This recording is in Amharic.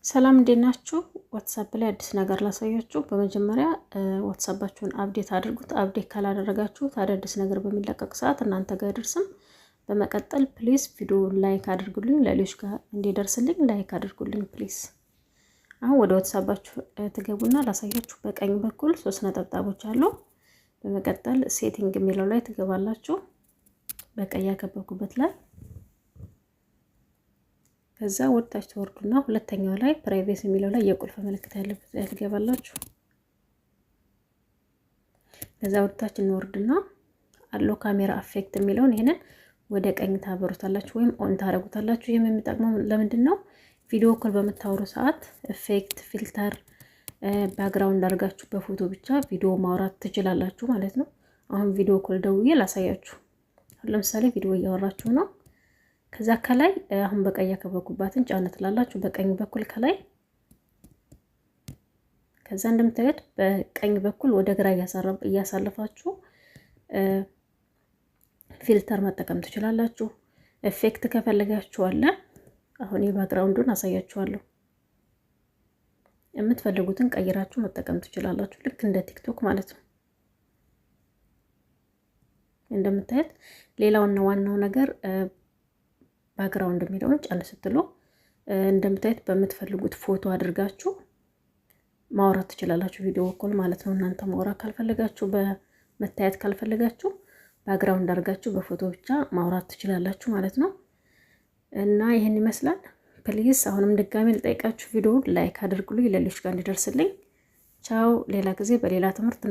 ሰላም እንዴት ናችሁ? ዋትስአፕ ላይ አዲስ ነገር ላሳያችሁ። በመጀመሪያ ዋትስአፓችሁን አፕዴት አድርጉት። አፕዴት ካላደረጋችሁት አዳዲስ ነገር በሚለቀቅ ሰዓት እናንተ ጋር አይደርስም። በመቀጠል ፕሊዝ ቪዲዮ ላይክ አድርጉልኝ፣ ለሌሎች ጋር እንዲደርስልኝ ላይክ አድርጉልኝ ፕሊዝ። አሁን ወደ ዋትስአፓችሁ ትገቡና ላሳያችሁ። በቀኝ በኩል 3 ነጠብጣቦች አሉ። በመቀጠል ሴቲንግ የሚለው ላይ ትገባላችሁ። በቀይ ያከበብኩበት ላይ ከዛ ወጣች ተወርዱና ሁለተኛው ላይ ፕራይቬሲ የሚለው ላይ የቁልፍ ምልክት ያለበት ላይ ትገባላችሁ። ከዛ ወጣች እንወርድና አሎ ካሜራ አፌክት የሚለውን ይሄንን ወደ ቀኝ ታበሩታላችሁ ወይም ኦን ታረጉታላችሁ። ይሄም የሚጠቅመው ለምንድነው? ቪዲዮ ኮል በምታወሩ ሰዓት ኢፌክት፣ ፊልተር፣ ባክግራውንድ አድርጋችሁ በፎቶ ብቻ ቪዲዮ ማውራት ትችላላችሁ ማለት ነው። አሁን ቪዲዮ ኮል ደውዬ ላሳያችሁ። ለምሳሌ ቪዲዮ እያወራችሁ ነው። ከዛ ከላይ አሁን በቀይ ያከበኩባትን ጫን ትላላችሁ በቀኝ በኩል ከላይ። ከዛ እንደምታዩት በቀኝ በኩል ወደ ግራ እያሳለፋችሁ ፊልተር መጠቀም ትችላላችሁ። ኢፌክት ከፈለጋችሁ አለ። አሁን የባክግራውንዱን አሳያችኋለሁ። የምትፈልጉትን ቀይራችሁ መጠቀም ትችላላችሁ፣ ልክ እንደ ቲክቶክ ማለት ነው። እንደምታዩት ሌላውና ዋናው ነገር ባክግራውንድ የሚለውን ጫን ስትሉ እንደምታዩት በምትፈልጉት ፎቶ አድርጋችሁ ማውራት ትችላላችሁ። ቪዲዮ ኮል ማለት ነው። እናንተ ማውራት ካልፈለጋችሁ፣ በመታየት ካልፈለጋችሁ ባክግራውንድ አድርጋችሁ በፎቶ ብቻ ማውራት ትችላላችሁ ማለት ነው። እና ይሄን ይመስላል። ፕሊዝ አሁንም ድጋሜ ልጠይቃችሁ፣ ቪዲዮ ላይክ አድርጉልኝ ለሌሎች ጋር እንዲደርስልኝ። ቻው። ሌላ ጊዜ በሌላ ትምህርት